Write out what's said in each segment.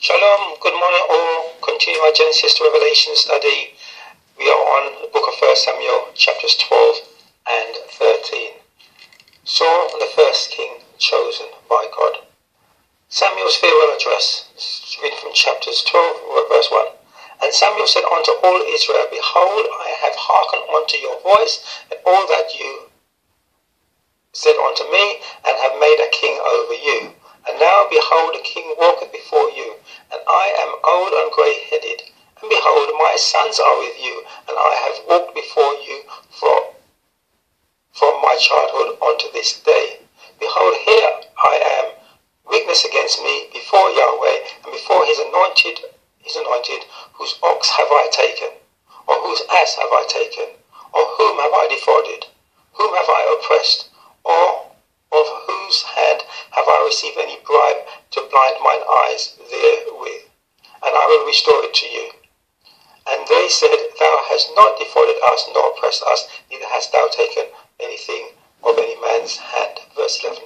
Shalom, good morning all. Continue our Genesis to Revelation study. We are on the book of 1 Samuel, chapters 12 and 13. Saul, the first king chosen by God. Samuel's farewell address, reading from chapters 12, verse 1. And Samuel said unto all Israel, Behold, I have hearkened unto your voice, and all that you said unto me, and have made a king over you. And now, behold, a king walketh before you, and I am old and grey-headed. And behold, my sons are with you, and I have walked before you from my childhood unto this day. Behold, here I am, witness against me before Yahweh, and before his anointed, whose ox have I taken, or whose ass have I taken, or whom have I defrauded, whom have I oppressed, or of whose hand have I received any bribe to blind mine eyes therewith? And I will restore it to you. And they said, Thou hast not defrauded us, nor oppressed us, neither hast thou taken anything of any man's hand. Verse 11.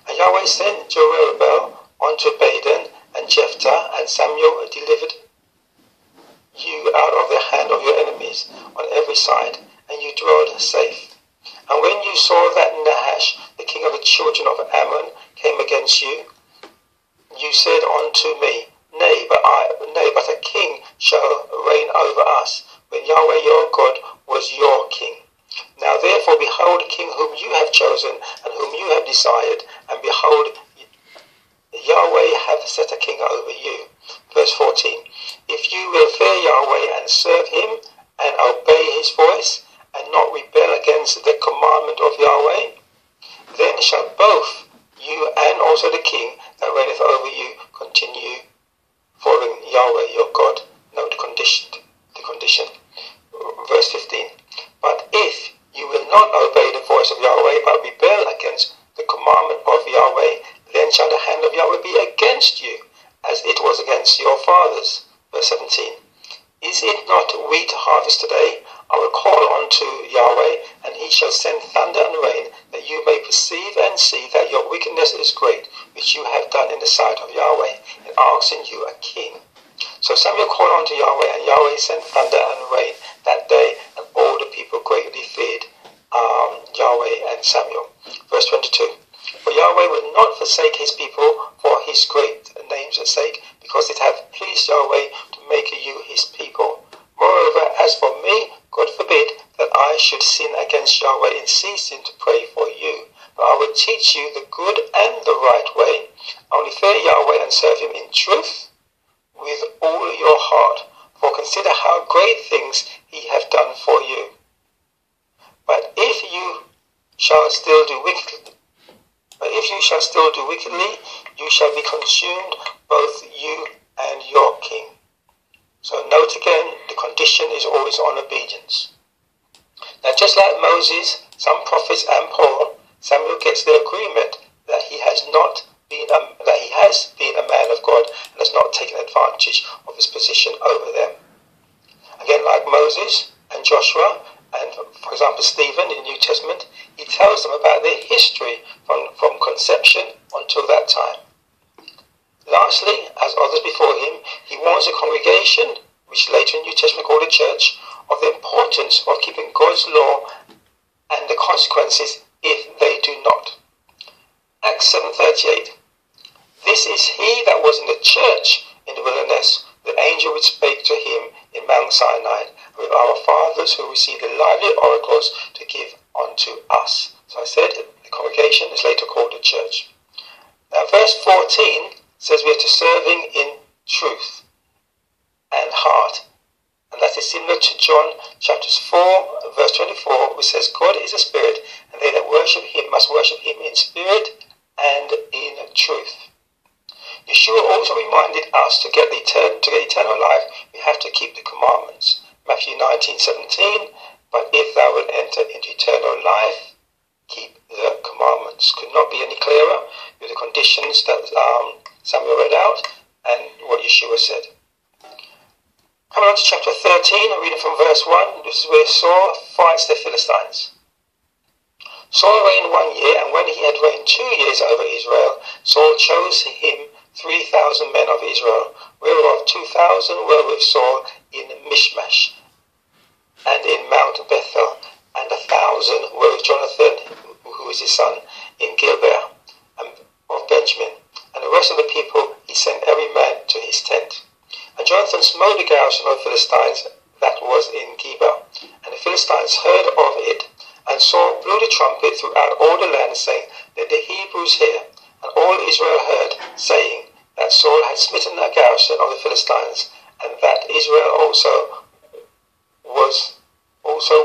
And Yahweh sent Jerubbaal unto Badan and Jephthah, and Samuel delivered you out of the hand of your enemies on every side, and you dwelled safe. And when you saw that Nahash, the king of the children of Ammon, came against you, you said unto me, Nay, but a king shall reign over us, when Yahweh your God was your king. Now therefore, behold, a king whom you have chosen, and whom you have desired, and behold, Yahweh hath set a king over you. Verse 14. If you will fear Yahweh and serve him, and obey his voice, and not rebel against the commandment of Yahweh, then shall both you and also the king that reigneth over you continue following Yahweh your God. Note the condition. Verse 15. But if you will not obey the voice of Yahweh, but rebel against the commandment of Yahweh, then shall the hand of Yahweh be against you, as it was against your fathers. Verse 17. Is it not wheat harvest today? I will call unto Yahweh, and he shall send thunder and rain, that you may perceive and see that your wickedness is great, which you have done in the sight of Yahweh, in asking you a king. So Samuel called unto Yahweh, and Yahweh sent thunder and rain that day, and all the people greatly feared Yahweh and Samuel. Verse 22. For Yahweh will not forsake his people for his great name's sake, because it hath pleased Yahweh to make you his people. Moreover, as for me, God forbid that I should sin against Yahweh in ceasing to pray for you. But I will teach you the good and the right way. Only fear Yahweh and serve him in truth with all your heart. For consider how great things he hath done for you. But if you shall still do wickedly, you shall be consumed, both you and your king. So note again, the condition is always on obedience. Now, just like Moses, some prophets, and Paul, Samuel gets the agreement that he has been a man of God and has not taken advantage of his position over them. Again, like Moses and Joshua, and for example Stephen in the New Testament, he tells them about their history from conception until that time. Lastly, as others before him, he warns the congregation, which later in the New Testament called the church, of the importance of keeping God's law and the consequences if they do not. Acts 7:38. This is he that was in the church in the wilderness, the angel which spake to him in Mount Sinai, with our fathers who received the lively oracles to give unto us. So I said the congregation is later called the church. Now verse 14 says we are to serve him in truth and heart. And that is similar to John chapters 4 verse 24, which says God is a spirit, and they that worship him must worship him in spirit and in truth. Yeshua also reminded us to get eternal life, we have to keep the commandments. Matthew 19:17, but if thou wilt enter into eternal life, keep the commandments. Could not be any clearer with the conditions that Samuel read out and what Yeshua said. Coming on to chapter 13, I'm reading from verse 1. This is where Saul fights the Philistines. Saul reigned 1 year, and when he had reigned 2 years over Israel, Saul chose him 3,000 men of Israel, whereof 2,000 were with Saul in Michmash and in Mount Bethel, and 1,000 were with Jonathan, who is his son, in Gilbeah of Benjamin. And the rest of the people he sent every man to his tent. And Jonathan smote the garrison of the Philistines that was in Geba. And the Philistines heard of it, and Saul blew the trumpet throughout all the land, saying, Let the Hebrews hear. And all Israel heard, saying, that Saul had smitten a garrison of the Philistines, and that Israel also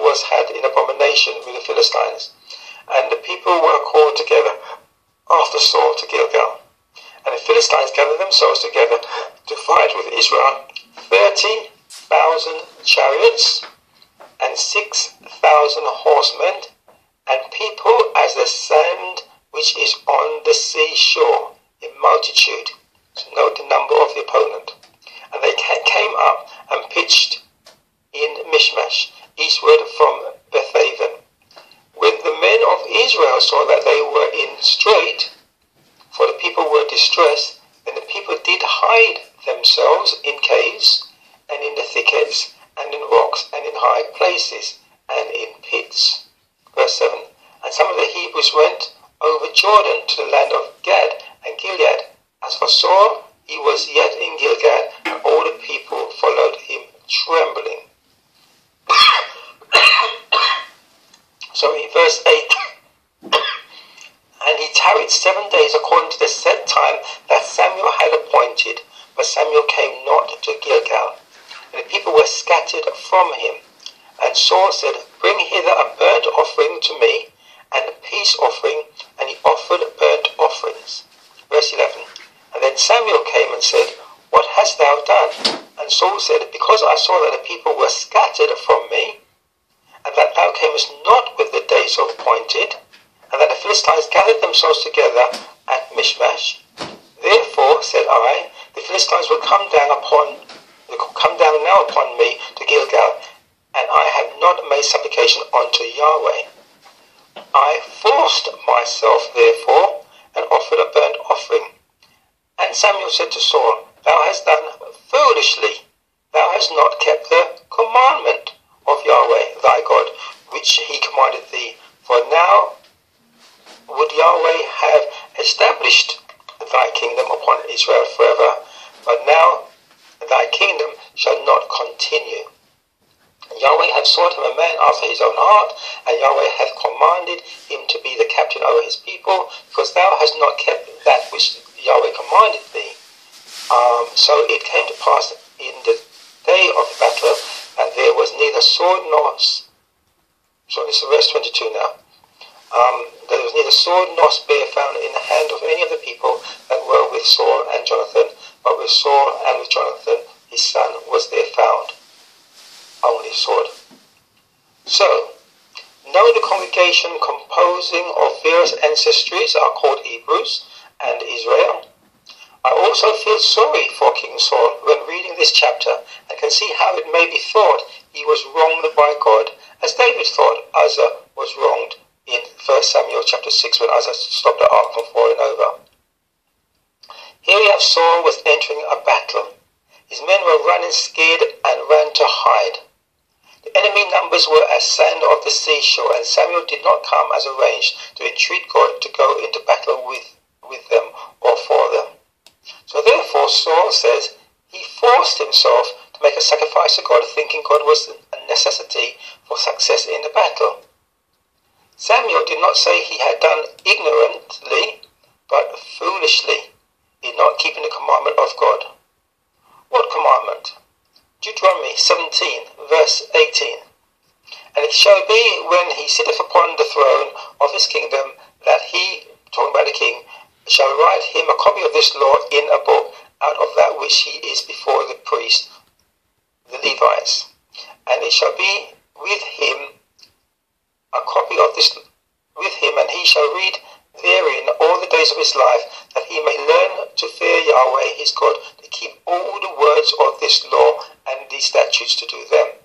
was had in abomination with the Philistines. And the people were called together after Saul to Gilgal. And the Philistines gathered themselves together to fight with Israel, 30,000 chariots and 6,000 horsemen, and people as the sand which is on the seashore in multitude. So note the number of the opponent. And they came up and pitched in Michmash, eastward from Bethaven. When the men of Israel saw that they were in strait, for the people were distressed, then the people did hide themselves in caves, and in the thickets, and in rocks, and in high places, and in pits. Verse 7. And some of the Hebrews went over Jordan to the land of Gad and Gilead. As for Saul, he was yet in Gilgal, and all the people followed him trembling. Verse 8. And he tarried 7 days according to the set time that Samuel had appointed, but Samuel came not to Gilgal. And the people were scattered from him. And Saul said, Bring hither a burnt offering to me, and a peace offering, and he offered burnt offerings. Verse 11. And then Samuel came and said, What hast thou done? And Saul said, Because I saw that the people were scattered from me, and that thou camest not with the days appointed, and that the Philistines gathered themselves together at Michmash. Therefore, said I, the Philistines will come down now upon me to Gilgal, and I have not made supplication unto Yahweh. I forced myself, therefore, and offered a burnt offering. And Samuel said to Saul, Thou hast done foolishly. Thou hast not kept the commandment of Yahweh thy God, which he commanded thee. For now would Yahweh have established thy kingdom upon Israel forever, but now thy kingdom shall not continue. Yahweh hath sought him a man after his own heart, and Yahweh hath commanded him to be the captain over his people, because thou hast not kept that which Yahweh commanded thee. So it came to pass in the day of the battle that there was neither sword nor... So this is verse 22 now. There was neither sword nor spear found in the hand of any of the people that were with Saul and Jonathan, but with Saul and with Jonathan his son was there found only sword. So, now the congregation composing of various ancestries are called Hebrews and Israel. I also feel sorry for King Saul when reading this chapter, and can see how it may be thought he was wronged by God, as David thought Uzzah was wronged in 1 Samuel chapter 6 when Uzzah stopped the ark from falling over. Here we have Saul was entering a battle. His men were running scared and ran to hide. The enemy numbers were as sand of the seashore, and Samuel did not come as arranged to entreat God to go into battle with them or for them. So therefore Saul says he forced himself to make a sacrifice to God, thinking God was a necessity for success in the battle. Samuel did not say he had done ignorantly, but foolishly, in not keeping the commandment of God. What commandment? Deuteronomy 17, verse 18. And it shall be when he sitteth upon the throne of his kingdom, that he, talking about the king, shall write him a copy of this law in a book, out of that which he is before the priest, the Levites. And it shall be with him a copy of this with him, and he shall read therein all the days of his life, that he may learn to fear Yahweh his God, to keep all the words of this law and these statutes to do them,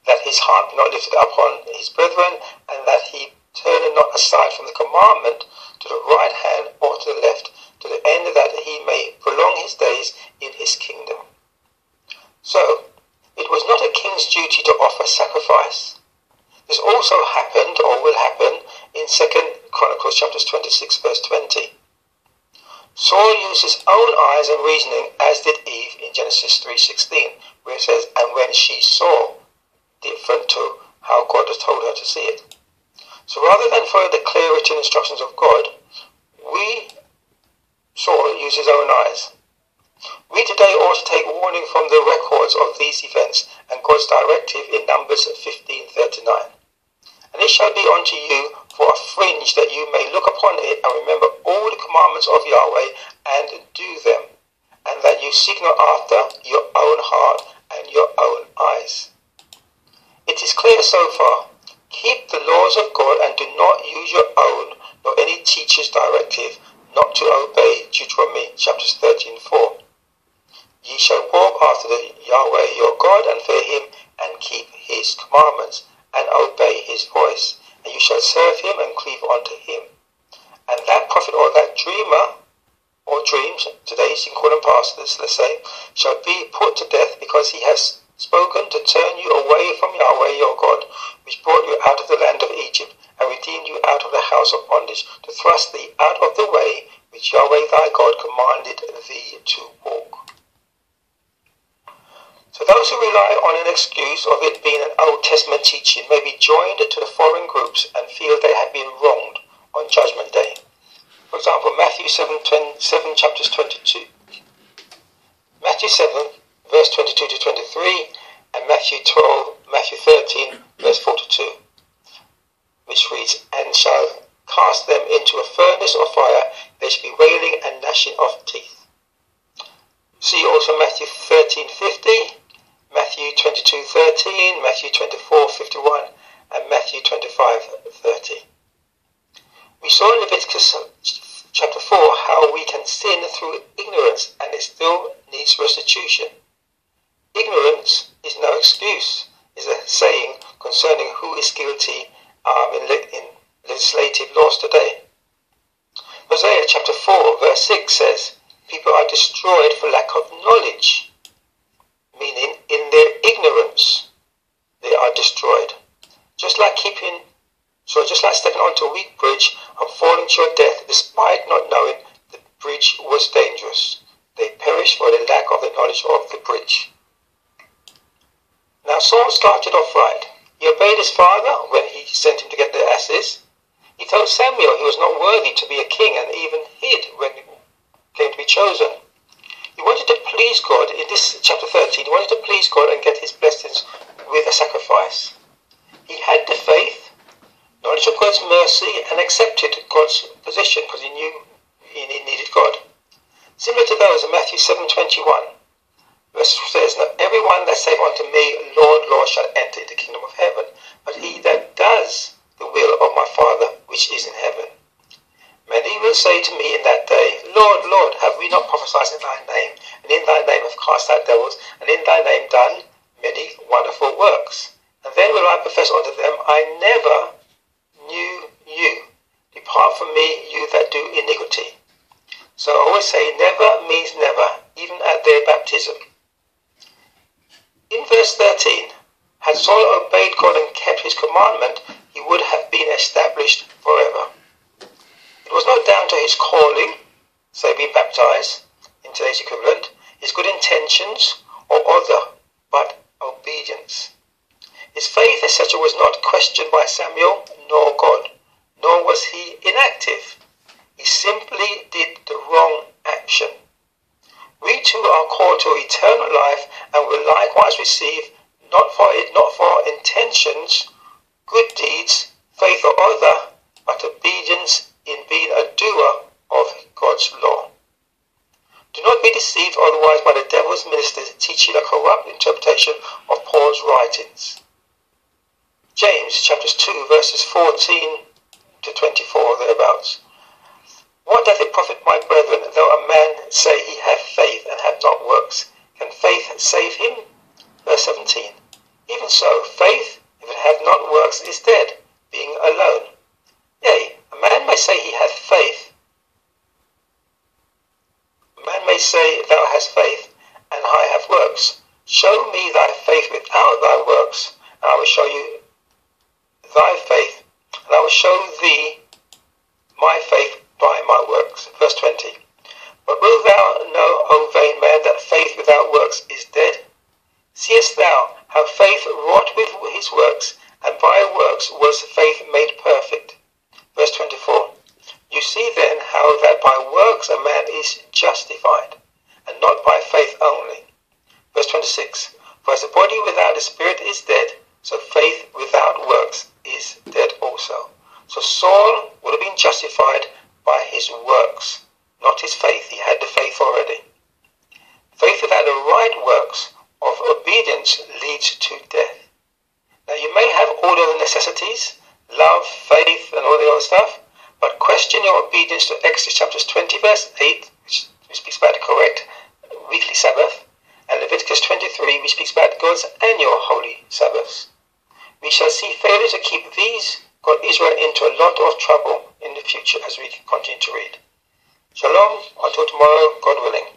that his heart be not lifted upon his brethren, and that he turn not aside from the commandment to the right hand or to the left, to the end that he may prolong his days in his kingdom. So, it was not a king's duty to offer sacrifice. This also happened, or will happen, in 2 Chronicles chapters 26 verse 20. Saul used his own eyes and reasoning, as did Eve in Genesis 3:16, where it says, and when she saw, different to how God has told her to see it. So rather than follow the clear written instructions of God, Saul used his own eyes. We today ought to take warning from the records of these events and God's directive in Numbers 15:39. And it shall be unto you for a fringe, that you may look upon it and remember all the commandments of Yahweh and do them, and that you seek not after your own heart and your own eyes. It is clear so far. Keep the laws of God and do not use your own nor any teacher's directive not to obey. Deuteronomy chapters 13:4. Ye shall walk after the Yahweh your God and fear him and keep his commandments and obey his voice, and you shall serve him and cleave unto him. And that prophet or that dreamer or dreams, today you can call them pastors, let's say, shall be put to death, because he has spoken to turn you away from Yahweh your God, which brought you out of the land of Egypt and redeemed you out of the house of bondage, to thrust thee out of the way which Yahweh thy God commanded thee to walk. So those who rely on an excuse of it being an Old Testament teaching may be joined to the foreign groups and feel they have been wronged on Judgment Day. For example, Matthew 7 chapters 22. Matthew 7 verse 22 to 23, and Matthew 13 verse 42, which reads, and shall cast them into a furnace of fire, they shall be wailing and gnashing of teeth. See also Matthew 13:50, Matthew 22:13, Matthew 24:51, and Matthew 25:30. We saw in Leviticus chapter 4 how we can sin through ignorance, and it still needs restitution. Ignorance is no excuse, is a saying concerning who is guilty in legislative laws today. Hosea chapter 4 verse 6 says, people are destroyed for lack of knowledge, meaning in their ignorance they are destroyed. Just like stepping onto a weak bridge and falling to your death despite not knowing the bridge was dangerous. They perish for the lack of the knowledge of the bridge. Now Saul started off right. He obeyed his father when he sent him to get the asses. He told Samuel he was not worthy to be a king, and even hid when he came to be chosen. He wanted to please God. In this chapter 13, he wanted to please God and get his blessings with a sacrifice. He had the faith, knowledge of God's mercy, and accepted God's position because he knew he needed God. Similar to those in Matthew 7:21. Verse says, now everyone that saith unto me, Lord, Lord, shall enter into the kingdom of heaven, but he that does the will of my Father which is in heaven. Many will say to me in that day, Lord, Lord, have we not prophesied in thy name, and in thy name have cast out devils, and in thy name done many wonderful works? And then will I profess unto them, I never knew you. Depart from me, you that do iniquity. So I always say never means never, even at their baptism. In verse 13, had Saul obeyed God and kept his commandment, he would have been established forever. It was not down to his calling, say being baptized, in today's equivalent, his good intentions or other, but obedience. His faith, etc., was not questioned by Samuel nor God, nor was he inactive. He simply did the wrong action. We too are called to eternal life and will likewise receive, not for intentions, good deeds, faith or other, but obedience in being a doer of God's law. Do not be deceived otherwise by the devil's ministers teaching a corrupt interpretation of Paul's writings. James chapters 2 verses 14 to 24 thereabouts. What doth it profit, my brethren, though a man say he hath faith and have not works? Can faith save him? Verse 17. Even so, faith, if it hath not works, is dead, being alone. Yea, a man may say he hath faith may say, Thou hast faith, and I have works. Show me thy faith without thy works, and I will show you thy faith, and I will show thee my faith by my works. Verse 20. But wilt thou know, O vain man, that faith without works is dead? Seest thou how faith wrought with his works, and by works was faith made perfect? Verse 24. You see then how that by works a man is justified, and not by faith only. Verse 26. For as the body without the spirit is dead, so faith without works is dead also. So Saul would have been justified by his works, not his faith. He had the faith already. Faith without the right works of obedience leads to death. Now you may have all of the necessities, love, faith, and all the other stuff, but question your obedience to Exodus chapters 20 verse 8, which speaks about the correct weekly Sabbath, and Leviticus 23, which speaks about God's annual holy Sabbaths. We shall see failure to keep these got Israel into a lot of trouble in the future as we continue to read. Shalom, until tomorrow, God willing.